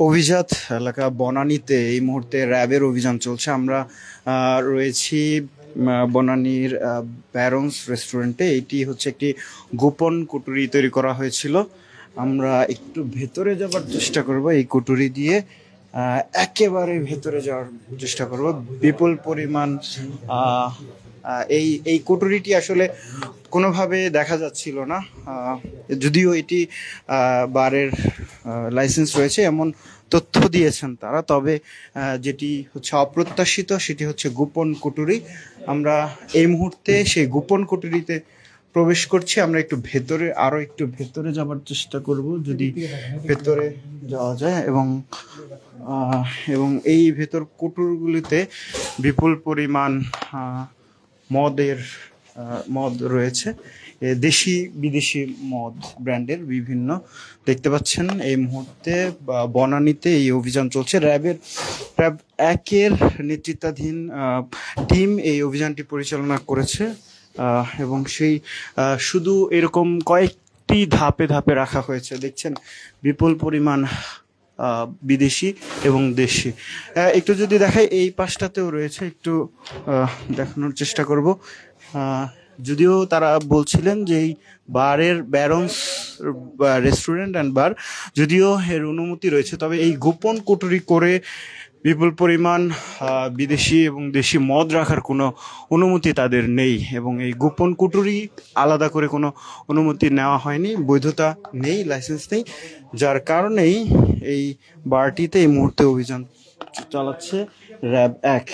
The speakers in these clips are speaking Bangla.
অভিজাত এলাকা বনানীতে এই মুহূর্তে র্যাবের অভিযান চলছে। আমরা রয়েছি বনানীর ব্যারন্স রেস্টুরেন্টে। এটি হচ্ছে একটি গোপন কুটুরি তৈরি করা হয়েছিল। আমরা একটু ভেতরে যাবার চেষ্টা করব, এই কুটুরি দিয়ে একেবারে ভেতরে যাওয়ার চেষ্টা করব। বিপুল পরিমাণ এই এই কুটুরিটি আসলে কোনোভাবে দেখা যাচ্ছিল না, যদিও এটি বারের লাইসেন্স রয়েছে এমন তথ্য দিয়েছেন তারা। তবে যেটি হচ্ছে অপ্রত্যাশিত সেটি হচ্ছে গোপন কুটুরি। আমরা এই মুহূর্তে সেই গোপন কুটুরিতে প্রবেশ করছি। আমরা একটু ভেতরে, আরো একটু ভেতরে যাবার চেষ্টা করব যদি ভেতরে যাওয়া যায়। এবং এই ভেতর কুটুরগুলিতে বিপুল পরিমাণ মদ রয়েছে, দেশি বিদেশি মদ ব্র্যান্ডের বিভিন্ন। দেখতে পাচ্ছেন এই মুহূর্তে বনানীতে এই অভিযান চলছে। র্যাব 1-এর নেতৃত্বাধীন টিম এই অভিযানটি পরিচালনা করেছে এবং সেই শুধু এরকম কয়েকটি ধাপে ধাপে রাখা হয়েছে। দেখছেন বিপুল পরিমাণ বিদেশি এবং দেশি। একটু যদি দেখাই, এই পাশটাতেও রয়েছে, একটু দেখানোর চেষ্টা করব। যদিও তারা বলছিলেন যে এই বারের ব্যারন্স রেস্টুরেন্ট অ্যান্ড বার, যদিও এর অনুমতি রয়েছে, তবে এই গোপন কুটুরি করে বিপুল পরিমাণ বিদেশি এবং দেশি মদ রাখার কোনো অনুমতি তাদের নেই। এবং এই গোপন কুটুরি আলাদা করে কোনো অনুমতি নেওয়া হয়নি, বৈধতা নেই, লাইসেন্স নেই, যার কারণেই এই বারটিতে এই মুহূর্তে অভিযান চালাচ্ছে র্যাব 1।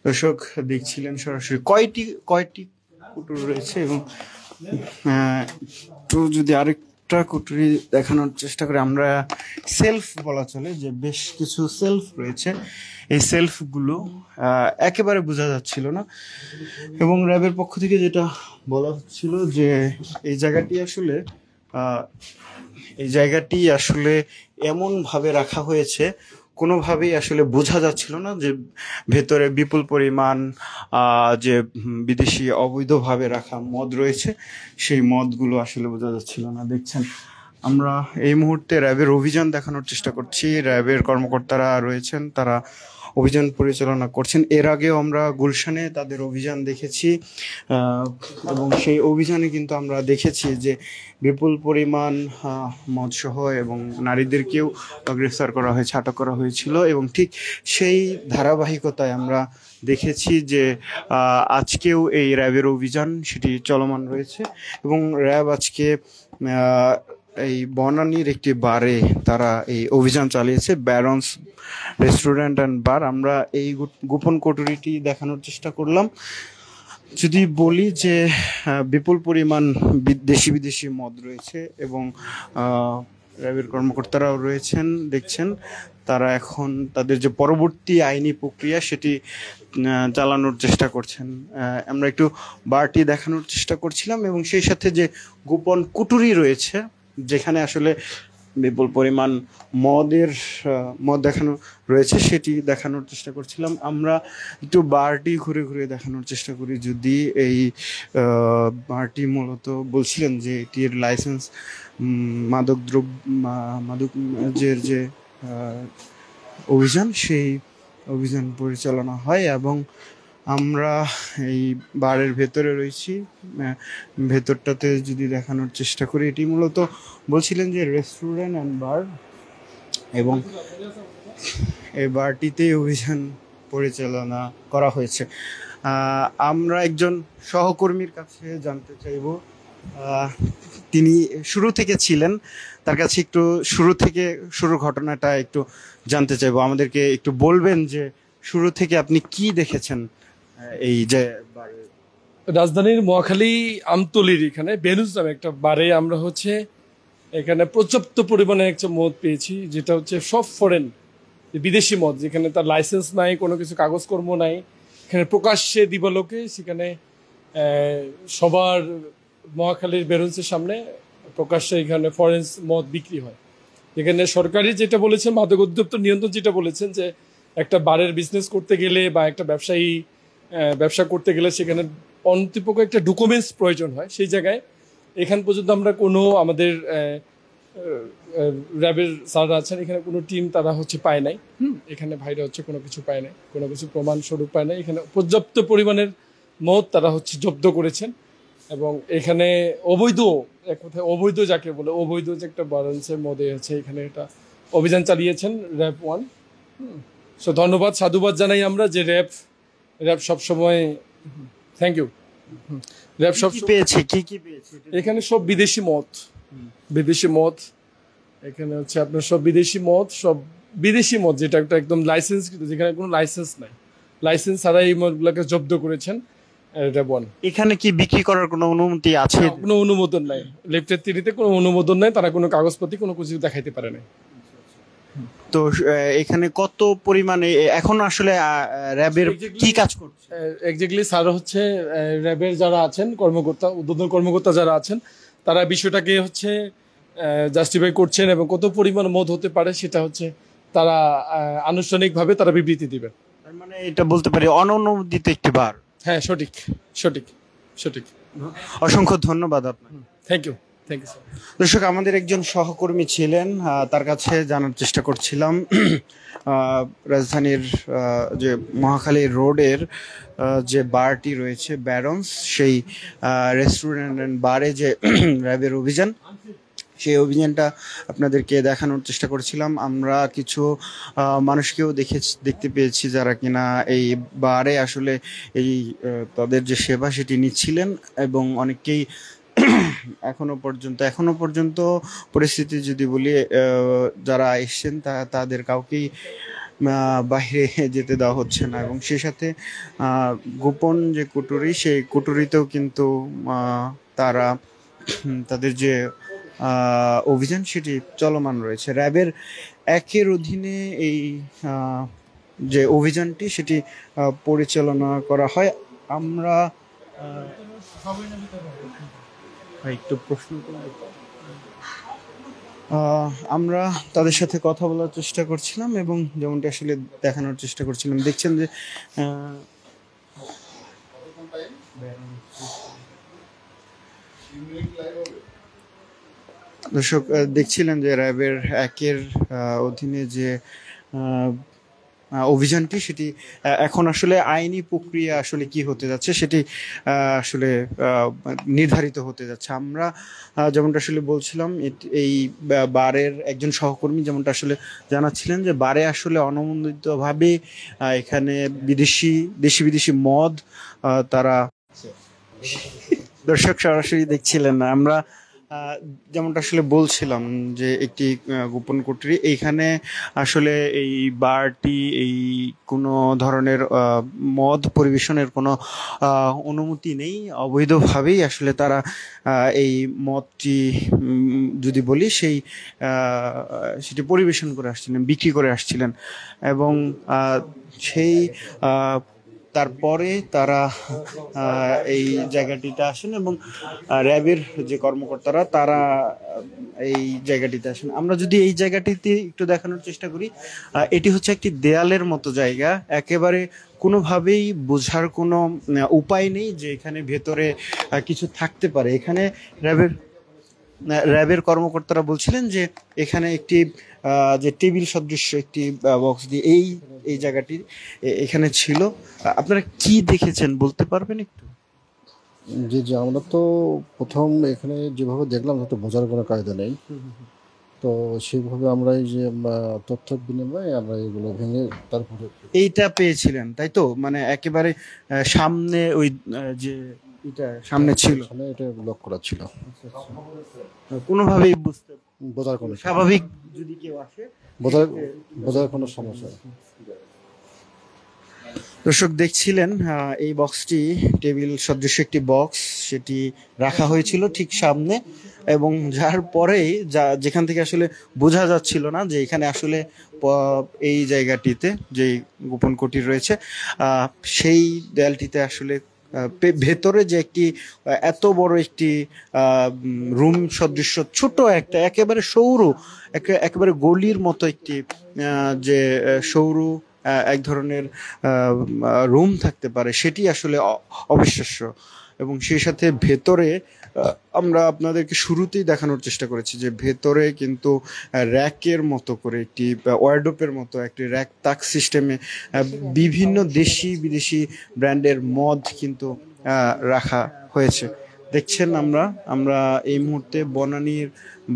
দর্শক দেখছিলেন সরাসরি কয়টি কুটুরি রয়েছে। এবং একটু যদি আরেকটা কুটুরি দেখানোর চেষ্টা করি, আমরা সেলফ বলা চলে যে বেশ কিছু সেলফ রয়েছে। এই সেলফগুলো একেবারে বোঝা যাচ্ছিল না, এবং র্যাবের পক্ষ থেকে যেটা বলা হচ্ছিল যে এই জায়গাটি আসলে এমনভাবে রাখা হয়েছে, কোনোভাবেই আসলে বোঝা যাচ্ছিল না যে ভেতরে বিপুল পরিমাণ যে বিদেশি অবৈধভাবে রাখা মদ রয়েছে, সেই মদগুলো আসলে বোঝা যাচ্ছিল না। দেখছেন আমরা এই মুহূর্তে র্যাবের অভিযান দেখানোর চেষ্টা করছি। র্যাবের কর্মকর্তারা রয়েছেন, তারা অভিযান পরিচালনা করছেন। এর আগেও আমরা গুলশানে তাদের অভিযান দেখেছি, এবং সেই অভিযানে কিন্তু আমরা দেখেছি যে বিপুল পরিমাণ মদসহ এবং নারীদেরকেও গ্রেফতার করা হয়েছে, আটক করা হয়েছিল। এবং ঠিক সেই ধারাবাহিকতায় আমরা দেখেছি যে আজকেও এই র্যাবের অভিযান সেটি চলমান রয়েছে। এবং র্যাব আজকে এই বনানীর একটি বারে তারা এই অভিযান চালিয়েছে, ব্যারন্স রেস্টুরেন্ট অ্যান্ড বার। আমরা এই গোপন কুটুরিটি দেখানোর চেষ্টা করলাম। যদি বলি যে বিপুল পরিমাণ দেশি বিদেশি মদ রয়েছে, এবং র্যাবের কর্মকর্তারাও রয়েছেন, দেখছেন তারা এখন তাদের যে পরবর্তী আইনি প্রক্রিয়া সেটি চালানোর চেষ্টা করছেন। আমরা একটু বারটি দেখানোর চেষ্টা করছিলাম, এবং সেই সাথে যে গোপন কুটুরি রয়েছে যেখানে আসলে বিপুল পরিমাণ মদ দেখানো রয়েছে সেটি দেখানোর চেষ্টা করছিলাম। আমরা একটু বারটি ঘুরে ঘুরে দেখানোর চেষ্টা করি। যদি এই বারটি মূলত বলছিলেন যে এটির লাইসেন্স মাদকের যে অভিযান, সেই অভিযান পরিচালনা হয়। এবং আমরা এই বারের ভেতরে রয়েছি। ভেতরটাতে যদি দেখানোর চেষ্টা করি, এটি মূলত বলছিলেন যে রেস্টুরেন্ট অ্যান্ড বার, এবং এই বারটিতে অভিযান পরিচালনা করা হয়েছে। আমরা একজন সহকর্মীর কাছে জানতে চাইব, তিনি শুরু থেকে ছিলেন, তার কাছে একটু শুরুর ঘটনাটা একটু জানতে চাইবো। আমাদেরকে একটু বলবেন যে শুরু থেকে আপনি কি দেখেছেন এই যে রাজধানীর মহাখালী আমতলির এখানে বেনুজ নামে একটা বারে আমরা এখানে পর্যাপ্ত পরিমাণে একটা মদ পেয়েছি, যেটা হচ্ছে সব ফরেন বিদেশি মদ, যেখানে তার লাইসেন্স নাই, কোনো কিছু কাগজকর্ম নাই। এখানে প্রকাশ্যে দিবালোকে সেখানে সবার মহাখালীর বেরুন্সের সামনে প্রকাশ্যে এখানে ফরেন্স মদ বিক্রি হয়। এখানে সরকারি যেটা বলেছেন, মাদক অধিদপ্তর নিয়ন্ত্রণ যেটা বলেছেন যে একটা বারের বিজনেস করতে গেলে বা একটা ব্যবসা করতে গেলে সেখানে অন্তপক্ষ একটা ডকুমেন্টস প্রয়োজন হয়। সেই জায়গায় এখান পর্যন্ত আমরা কোনো আমাদের র্যাবের স্যাররা আছেন এখানে, কোনো টিম তারা হচ্ছে পায় নাই। এখানে ভাইরা হচ্ছে কোনো কিছু পায় নাই, কোনো কিছু প্রমাণ স্বরূপ পায় নাই। এখানে পর্যাপ্ত পরিমাণের মদ তারা হচ্ছে জব্দ করেছেন, এবং এখানে অবৈধ, এক কথায় অবৈধ যাকে বলে, অবৈধ যে একটা বারান্সের মদে আছে, এখানে এটা অভিযান চালিয়েছেন র্যাব 1। সো ধন্যবাদ, সাধুবাদ জানাই আমরা যে র্যাব সবসময়, থ্যাংক ইউ। র্যাব সব পেয়েছে, কি পেয়েছে এখানে সব বিদেশি মদ, বিদেশি মদ এখানে হচ্ছে আপনার সব বিদেশি মদ, যেটা একটা একদম লাইসেন্স, যেখানে কোনো লাইসেন্স নাই, লাইসেন্স ছাড়া এই মদগুলোকে জব্দ করেছেন র্যাব 1। এখানে কি বিক্রি করার কোনো অনুমতি আছে? কোনো অনুমোদন নাই, লেফটের 3-তে কোনো অনুমোদন নাই, তারা কোনো কাগজপত্র কোনো কিছু দেখাইতে পারে না। তো এখানে কত পরিমাণে এখন আসলে র্যাবের কি কাজ করছে? এক্স্যাক্টলি স্যার হচ্ছে র্যাবের যারা আছেন কর্মকর্তা, উদ্বোধন কর্মকর্তা যারা আছেন, তারা বিষয়টাকে হচ্ছে জাস্টিফাই করছেন, এবং কত পরিমাণ মদ হতে পারে সেটা হচ্ছে তারা আনুষ্ঠানিকভাবে তারা বিবৃতি দিবেন। তার মানে এটা বলতে পারি অননুমোদিত একটি বার। হ্যাঁ, সঠিক সঠিক সঠিক। অসংখ্য ধন্যবাদ আপনাকে। Thank you, thank you. দর্শক, আমাদের একজন সহকর্মী ছিলেন, তার কাছে জানার চেষ্টা করছিলাম রাজধানীর যে মহাখালী রোডের যে বারটি রয়েছে ব্যারন্স, সেই রেস্টুরেন্ট অ্যান্ড বারে যে র্যাবের অভিযান, সেই অভিযানটা আপনাদেরকে দেখানোর চেষ্টা করছিলাম। আমরা কিছু মানুষকেও দেখতে পেয়েছি যারা কিনা এই বারে আসলে এই তাদের যে সেবা সেটি নিচ্ছিলেন, এবং অনেকেই এখনো পর্যন্ত পরিস্থিতি যদি বলি, যারা এসছেন তাদের কাউকেই বাইরে যেতে দেওয়া হচ্ছে না, এবং সেই সাথে গোপন যে কুটুরি, সেই কুটুরিতেও কিন্তু তারা তাদের যে অভিযান সেটি চলমান রয়েছে। র্যাবের 1-এর অধীনে এই যে অভিযানটি সেটি পরিচালনা করা হয়। আমরা একটু প্রশ্ন আমরা তাদের সাথে কথা বলার চেষ্টা করছিলাম, এবং যেমনটি আসলে দেখানোর চেষ্টা করছিলাম, দেখছেন যে দর্শক দেখছিলেন যে র্যাবের 1-এর অধীনে যে অভিযানটি সেটি এখন আসলে আইনি প্রক্রিয়া আসলে কি হতে যাচ্ছে সেটি আসলে নির্ধারিত হতে যাচ্ছে। আমরা যেমনটা আসলে বলছিলাম, এই বারের একজন সহকর্মী যেমনটা আসলে জানাচ্ছিলেন যে বারে আসলে অননুমোদিতভাবে এখানে দেশি বিদেশি মদ তারা, দর্শক সরাসরি দেখছিলেন না, আমরা যেমনটা আসলে বলছিলাম যে একটি গোপন কুঠরি, এইখানে আসলে এই বারটি এই কোনো ধরনের মদ পরিবেশনের কোনো অনুমতি নেই, অবৈধভাবেই আসলে তারা এই মদটি যদি বলি সেটি পরিবেশন করে আসছিলেন, বিক্রি করে আসছিলেন, এবং সেই তারপরে তারা এই জায়গাটিতে আসেন, এবং র্যাবের যে কর্মকর্তারা তারা এই জায়গাটিতে আসেন। আমরা যদি এই জায়গাটিতে একটু দেখানোর চেষ্টা করি, এটি হচ্ছে একটি দেয়ালের মতো জায়গা, একেবারে কোনোভাবেই বোঝার কোনো উপায় নেই যে এখানে ভেতরে কিছু থাকতে পারে। এখানে র্যাবের কর্মকর্তারা বলছিলেন যে এখানে একটি যে টেবিল সদৃশ্য একটি বক্স দিয়ে এই জায়গাটি এখানে ছিল। আপনারা কি দেখেছেন বলতে পারবেন একটু? জি, আমরা তো প্রথম এখানে যেভাবে দেখলাম তো বোঝার কোনো কায়দা নেই, তো সেইভাবে আমরা এই যে তথ্য বিনিময়ে আমরা এগুলো ভেঙে তারপরে এইটা পেয়েছিলেন, তাই তো? মানে একেবারে সামনে ওই যে এটা সামনে ছিল, এটা লক করা ছিল, কোনোভাবেই বোঝার কোনো স্বাভাবিক যদি কেউ আসে বোঝার কোনো সমস্যা। দর্শক দেখছিলেন এই বক্সটি টেবিল সদৃশ্য একটি বক্স, সেটি রাখা হয়েছিল ঠিক সামনে, এবং যার পরেই যেখান থেকে আসলে বোঝা যাচ্ছিল না যে এখানে আসলে এই জায়গাটিতে যে গোপন কুটির রয়েছে, সেই দেয়ালটিতে আসলে ভেতরে যে একটি এত বড় একটি রুম সদৃশ্য ছোট একটা একেবারে সৌর একেবারে গলির মতো একটি যে সৌর এক ধরনের রুম থাকতে পারে, সেটি আসলে অবিশ্বাস্য। এবং সেই সাথে ভেতরে আমরা আপনাদেরকে শুরুতেই দেখানোর চেষ্টা করেছি যে ভেতরে কিন্তু র্যাকের মতো করে একটি ওয়ার্ডরোবের মতো একটি র্যাক তাক সিস্টেমে বিভিন্ন দেশি বিদেশি ব্র্যান্ডের মদ কিন্তু রাখা হয়েছে। দেখছেন আমরা এই মুহূর্তে বনানীর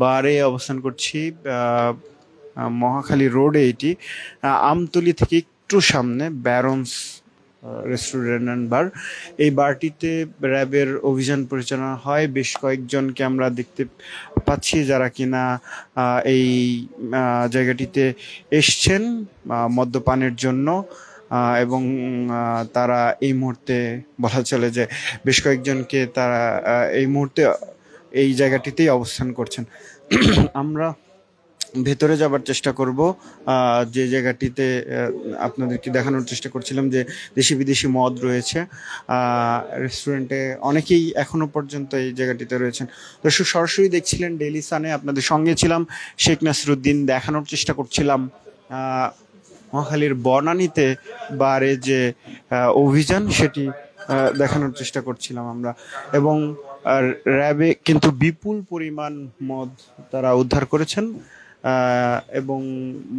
বারে অবস্থান করছি, মহাখালী রোডে এটি, আমতলী থেকে একটু সামনে ব্যারন্স রেস্টুরেন্ট অ্যান্ড বার। এই বারটিতে র্যাবের অভিযান পরিচালনা হয়। বেশ কয়েকজনকে আমরা দেখতে পাচ্ছি যারা কিনা এই জায়গাটিতে এসছেন মদ্যপানের জন্য, এবং তারা এই মুহূর্তে বলা চলে যে বেশ কয়েকজনকে তারা এই মুহূর্তে এই জায়গাটিতেই অবস্থান করছেন। আমরা ভেতরে যাবার চেষ্টা করব, যে জায়গাটিতে আপনাদেরকে দেখানোর চেষ্টা করছিলাম যে দেশি বিদেশি মদ রয়েছে। রেস্টুরেন্টে অনেকেই এখনো পর্যন্ত এই জায়গাটিতে রয়েছেন। দর্শক সরাসরি দেখছিলেন ডেইলি সানে, আপনাদের সঙ্গে ছিলাম শেখ নাসিরুদ্দিন। দেখানোর চেষ্টা করছিলাম মহাখালীর বনানীতে বারে যে অভিযান সেটি দেখানোর চেষ্টা করছিলাম আমরা। এবং র্যাবে কিন্তু বিপুল পরিমাণ মদ তারা উদ্ধার করেছেন, এবং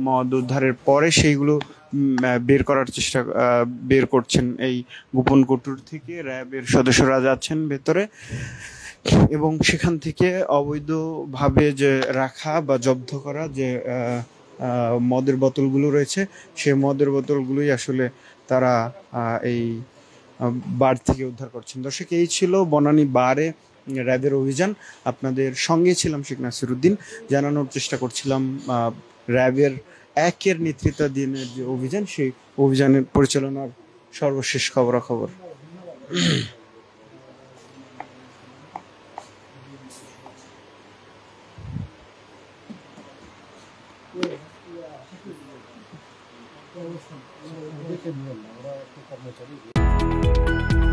মদ উদ্ধারের পরে সেইগুলো বের করছেন এই গোপন কৌটুর থেকে। র্যাবের সদস্যরা যাচ্ছেন ভেতরে এবং সেখান থেকে অবৈধভাবে যে রাখা বা জব্দ করা যে মদের বোতলগুলো রয়েছে, সেই মদের বোতলগুলোই আসলে তারা এই বার থেকে উদ্ধার করছেন। দর্শক, এই ছিল বনানী বারে র্যাবের অভিযান। আপনাদের সঙ্গে ছিলাম শেখ নাসিরুদ্দিন। জানানোর চেষ্টা করছিলাম র্যাবের একের নেতৃত্বাধীনের যে অভিযান, সেই অভিযানের পরিচালনার সর্বশেষ খবরাখবর। আমরা